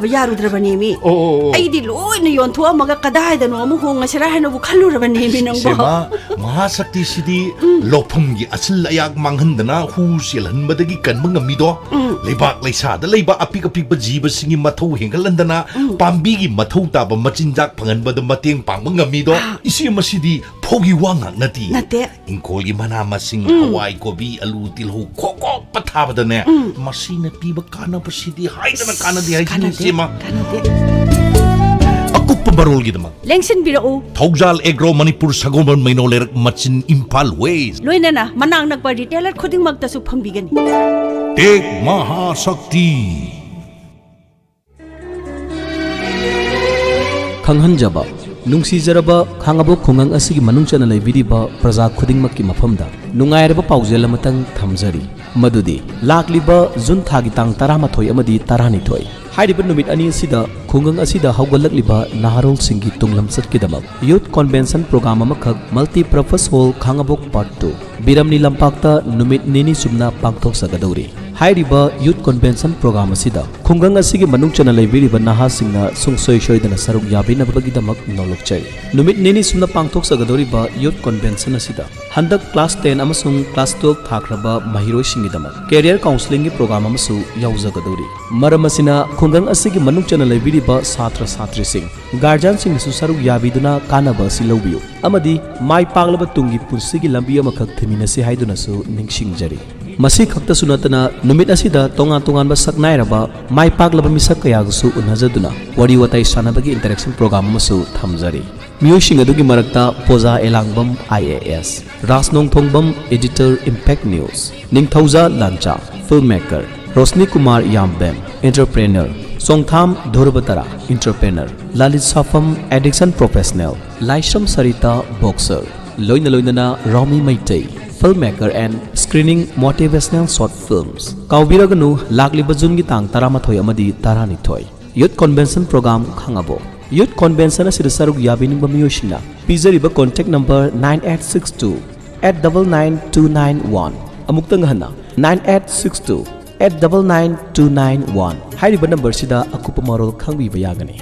यारुद्रबनेमी अइदि लोइना योन्थोअमगा कदाइदनो अमु होंगसरा हैनबु खल्लुरबनेमी नंबो महाशक्ति सिदी लोफमगी असल अयाग मांगहंदना who सेलहनबदगी कनबा ngamido लेबाक लैसादा लैबा अपिक अपिक जीवसिंगी मथौ हेंगलंदना पांबीगी मथौ ताबा मचिनजाक फंगनबद मतेंग पांगबा ngamido इसी मसिदी फोगी वांगाक नती नते इंकोलगी मना मसिंग हवाई कोबी आलू तिलहु खोको पथाबदने मसीना पीबा कानाबसिदी हाइदना कानादि हाइदि सेमा अकुप्प बरोलगिदमा लेंसिन बिरओ थौजाल एग्रो मणिपुर सगोमन मैनोलेर मचिन इम्फाल वेस्ट लोइनना मनांग नकबा रिटेलर खुदिंगमक्तसु फंगबिगनी टेक महाशक्ति खंगहनजबा नुंसीजरबा खांगाबो खुंगांग असिगी मनुंचना लेबिरिबा प्रजा खुदिंगमक्की मफमदा नुंगायरबा पाउजेल अमतंग थमजरी मदुदी लाकलिबा जुन थागी तांग 13 अमदी 12 हाइरिबा नुमित अनि असिदा खुंगांग असिदा हौगलकलिबा नाहरोल सिंगी तुंगलम सटकिदमक यूथ कन्वेंशन प्रोग्राम अमखक multi purpose hall Khangabok part 2 बिरमनी लंपाक्ता नुमित निनी सुमना पांगथोक सगदौरी हाइरिबा यूथ कन्वेंशन प्रोग्राम असिदा खुंगांग असिगी मनुंचना लेबिरिबा नाहासिंगना सुंगसोय सोयदना सरुक याबिनबगिदमक नौलुकचै नुमित निनी सुमना पांगथोक सगदौरीबा यूथ कन्वेंशन असिदा हंदक क्लास 10 अमसुंग क्लास 12 थाख्रबा महिरोय सिंगिदमक कैरियर काउंसलिंग प्रोग्राम अमसु यावजगदौरी मरम असिना खुंगांग असिगी मनुंचना लेबिरिबा छात्र छात्री सिंग गार्जियन सिंगसु सरुक याबिदुना कानबा सिलौबियु अमदी माय पागलबा तुंगी पुंसिगी लंबी अमखक थिमिनसि हाइदुनसु निंगसिंगजरी मसी खक्ता सुनतना नुमित असिदा तोंगा तोंगानबा सकनायरबा माय पागलबा मिसक कयागसु उनजदुना वडी वताई सानबगी इंटरेक्शन प्रोग्राम अमसु थमजरी मियोशिंग अदुगी मरक्ता पोजा एलांगबम IAS रासनोंग Thongbam editor Impact News Ningthouja Lancha film maker Roshni Kumar Yambem entrepreneur Songtham Dhrubatara entrepreneur Lalit Sapam addiction professional Laishram Sarita boxer लोइना लोइना Romi Meitei film maker and screening motivational short films काउबिरगनु लाकलिबा जुनगी तांग 13 अमदी 12 यूथ कन्वेंशन प्रोग्राम खांगाबो यूथ कन्वेंशन असिदा सरुक याबिनिंगबा मियोशिना पिजरिबा कॉन्टैक्ट नंबर 9862 899291 अमुक्तंग हना 9862 899291 हाइरिबा नंबर सिदा अकुप मरोल खंगबिबा यागनी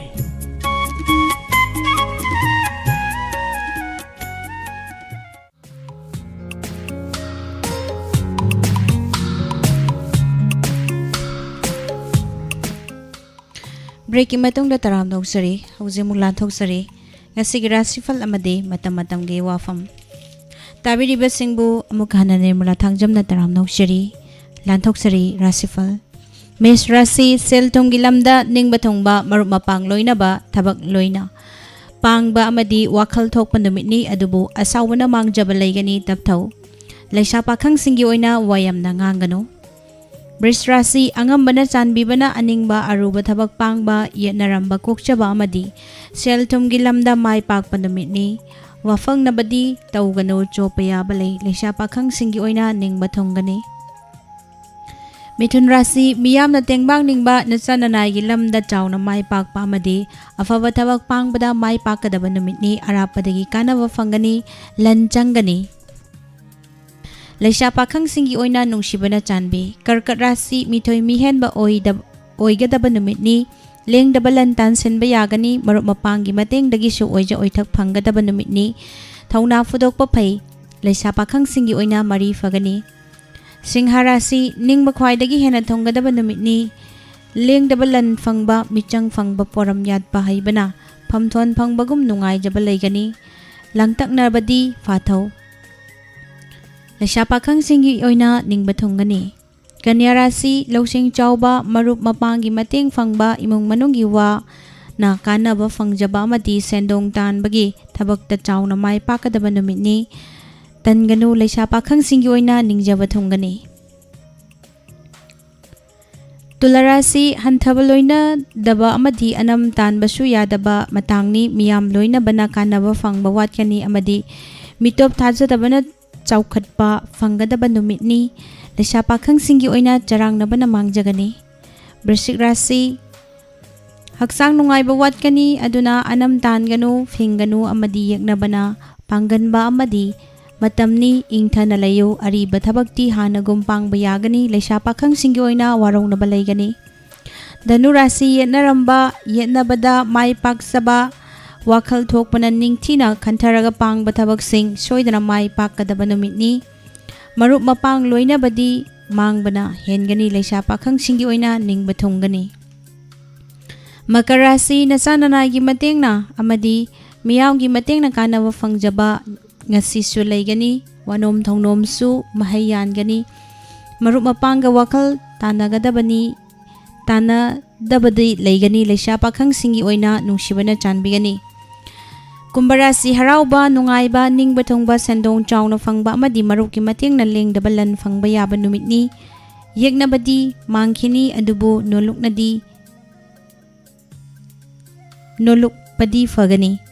ब्रेकिंग मतुंगदा तराम नौसरी हौजिमुक लांथोकसरी ngasi Rashi Phal Amadi Matam ge Wapham tabiriba singbu amuk hana nirmala thangjamna taram nokshari lanthokshari Rashi Phal Miss Rashi sel tumgi lamda ningba thongba marup mapang loina ba thabak loina pangba amadi wakhal thokpa numitni adubu asawna mangjaba leigani tapthau laisa pakhang singi oina wayamna ngangano Miss Rashi angambana chanbibana aningba aruba thabak pangba yetnaramba kokchaba amadi sel tumgi lamda mai pakpa numitni Wapham nabadi taugano chopaya balai laisa pakhang singi oina ningba thonggani Mithun Rashi miyamna tengbang ningba nachananai gi lamda chawna mai pakpa amadi afaba thabak pangbada mai pakadaba numitni arapadagi kanaba phangani lanchangani Laisa pakhang singi oina nungsibana chanbi karkat Rashi mithoi mihenba oigadaba numitni lengdaba lantan senba yagani marup mapangi matengdagi su oija oithak phanggadaba numitni thauna fudokpa phai laisa pakhang singi oina mari fagani Singha Rashi ningba khwaidagi hena thonggadaba numitni lengdaba lan phangba michang phangba poram yatpa haibana phamthon phangbagum nungai jaba leigani langtaknarbadi fathau Laisa pakhang singi oina ningba thonggani Kanya Rashi losing chawba marup mapangi mateng phangba imong manunggi wa na kanaba phangjaba amadi sendong tan bagi thabak ta chawna mai pakadaba numitni tanganu laisa pakhang singi oina ningjaba thonggani Tula Rashi hanthaba loina daba amadi anam tan basu yadaba matangni miyam loina bana kanaba phangba watkani amadi mitop thajadabana chawkhatpa phanggadaba numitni laisa pakhang singi oina charangnabana mangjagani Brishik Rashi haksang nungaiba watkani aduna anam tanganu phinganu amadi yeknabana pangganba amadi matamni ingthana layo ariba thabakti hanagum pangba yagani laisa pakhang singi oina warongnaba leigani Dhanu Rashi yetnaramba yetnabada mai paksaba wakhal thokpana ningthina khantaraga pangba thabaksing soidana mai pakkadaba numitni. Marup mapang loinabadi mangbana hengani leisa pakhang singi oina ningba thunggani. Makar Rashi nasananagi matengna amadi miyamgi matengna kanaba fangjaba ngasisu leigani wanom thongnomsu mahayangani. Marup mapangga wakhal tanagadabani tana dabadi leigani leisa pakhang singi oina nungsibana chanbigani. Kumbha Rashi harauba nungaiba ningba thongba sendong chauna fangba amadi marupki matengna lengdaba lan fangba yaba numitni. Yeknabadi mangkhini adubu nolukpadi fagani.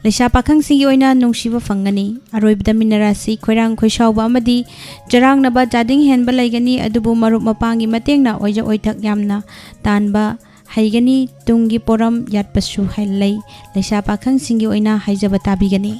Leisa pakhang singi oina nungsiba fangani. Aroibda mina Rashi khoirang khoisauba amadi jarangnaba jading henba leigani adubu marup mapangi matengna oija oithak yamna tanba haigani tungi poram yatpasu hailai leisa pakhang singi oina haijaba tabigani.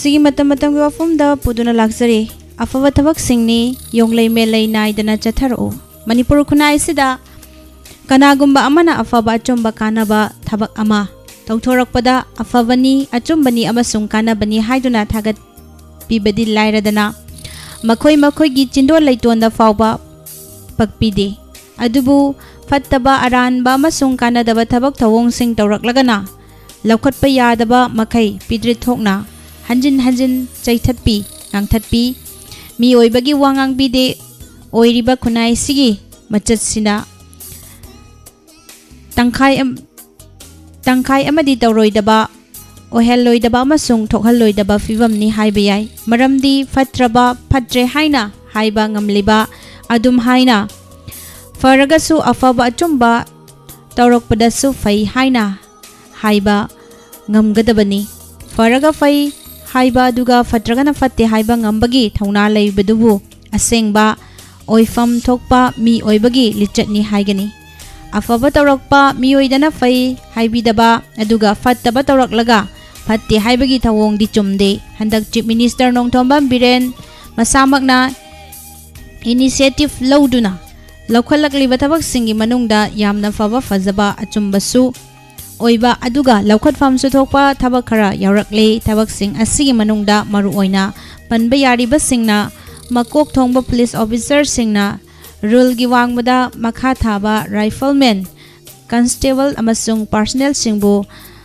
Sige matam-matam ki Wapham da puduna laksari afaba thabak singni yonglei melei naidana chatharo Manipur khunai sida kanagumba amana afaba achumba kanaba thabak ama tawthorakpada afabani achumbani amasung kanabani haiduna thagat pibadi lairadana makhoi gi chindol leitonda fawba pakpide adubu fattaba aranba amasung kanadaba thabak thawong sing tawraklagana laukhatpa yadaba makhai pidrit thokna hanjin chaithatpi ngangthatpi mi oibagi wangang bide oiriba khunai sigi machat sina tangkhai amadi tawroidaba ohelloidaba amasung thokhalloidaba fivamni haiba yai maramdi fatraba phatre haina haiba ngamliba adum haina faragasu afaba achumba tawrokpadasu fai haina haiba ngamgadabani faraga fai haiba duga fatragana fatte haiba ngambagi thauna leibadubu asengba oifam thokpa mi oibagi lichatni haigani afaba tawrakpa mi oidana fai haibidaba aduga fattaba tawraklaga fatte haibagi thawong di chumde handak chief minister nongthombam biren masamakna initiative lauduna laukhalakliba thabak singi manungda yamna faba fazaba achumbasu oiba aduga laukhat famsu thokpa thabak khara yaurakle thabak sing asigi manungda maru oina panba yariba singna makok thongba police officer singna rule gi wangbada makha thaba rifleman constable amasung personnel singbu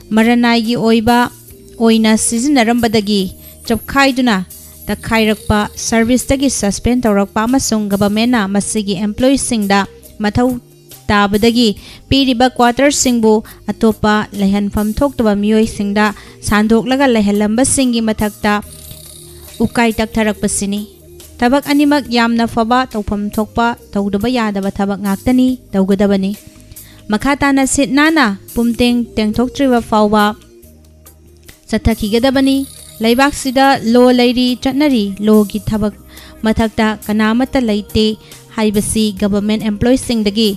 maranai gi oiba oina sizinarambadagi chapkhaiduna takhairakpa service tagi suspend tawrakpa amasung government na masigi employee singda mathau tabadagi piriba quarter singbu atopa lehanfam thoktaba miyoi singda sandhoklaga lehalamba singi mathakta ukai taktharakpasini tabak animak yamna faba tawpham thokpa tawdaba yadaba tabak ngaktani tawgadabani makhatana sitnana pumteng tengthoktriba fawba sathakigadabani laibak sida lo leiri chatnari lo gi thabak mathakta kanamata leite haibasi government employees singdagi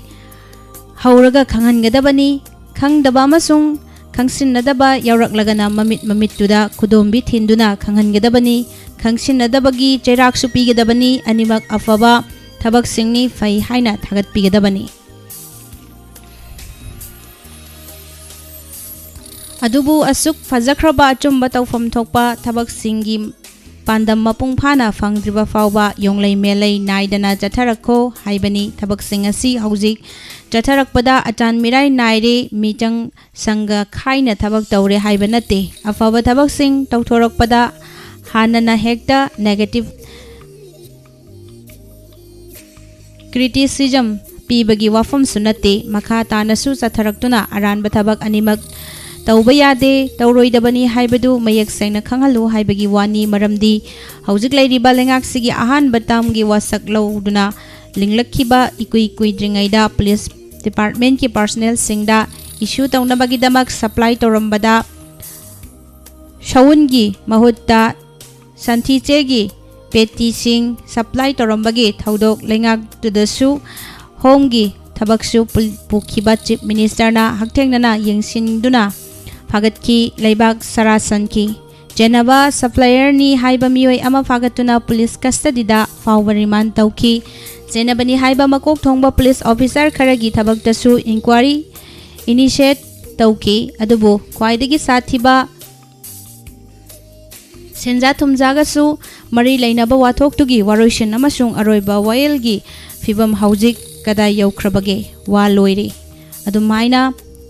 hauraga khangangadabani khangdaba amasung khangsinnadaba yauraklagana mamit kudombi thinduna khanghangadabani khangsinnadabagi chairaksu pigadabani animak afaba thabak singni fai haina thagat pigadabani adubu asuk fajakraba achumba tawfam thokpa thabak singi pandam mapung phana fangdriba fawba yonglei melei naidana jatharakho haibani thabak sing asi hojik jatharakpada atan mirai naire mitang sanga khaina thabak tawre haibanate afaba thabak sing tawthorakpada hanana hekta negative criticism pibagi wafam sunate makha tanasu chatharaktuna aranba thabak animak tauba yade tauroidabani haibadu mayak sengna khanghalu haibagi wani maramdi hojik leiriba lengak sigi ahan batamgi wasak loduna linglakhiba ikui kuidringaida police department ki personnel singda issue taunabagi damak supply torambada shawungi mahutta santichegi peti sing supply torambagi thaudok lengak tudasu homgi thabaksu pukhiba chief minister na haktengnana yengsinduna fagatki leibak sarasanki jenaba supplier ni haiba mioi ama fagatuna police custody da fawariman tauki jenabani haiba makok thongba police officer kharagi thabak tasu inquiry initiate tauki adubu khwaidagi sathiba senja thumjaga su mari leinaba wathok tugi waroisin amasung aroiba waelgi fibam haujik kada yaukrabage wa loire adumaina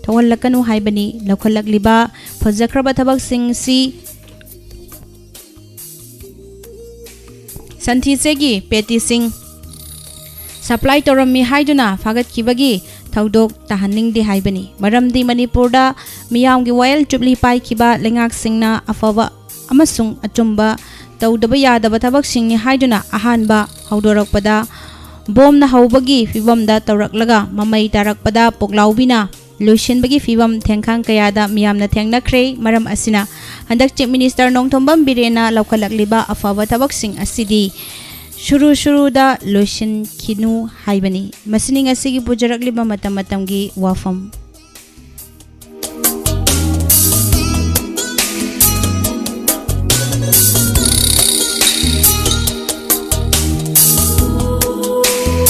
thawallakanu haibani lakhalagliba fajakraba thabak sing si santhisegi peti sing supply torami haiduna fagat kibagi thaudok tahanning de haibani maramdi manipurda miyamgi wail chupli pai kiba lengak singna afaba amasung achumba tawdaba yadaba thabak singni haiduna ahanba haudorakpada bomna haubagi fibamda tawraklaga mamai tarakpada poklaubina loishinbagi fibam thengkhang kayada miyamna thengnakhre maram asina handak chief minister nongthombam birena laukhalakliba afaba thabak sing asidi shuru da loishin khinu haibani masining asigi pujarakliba matam matamgi wafam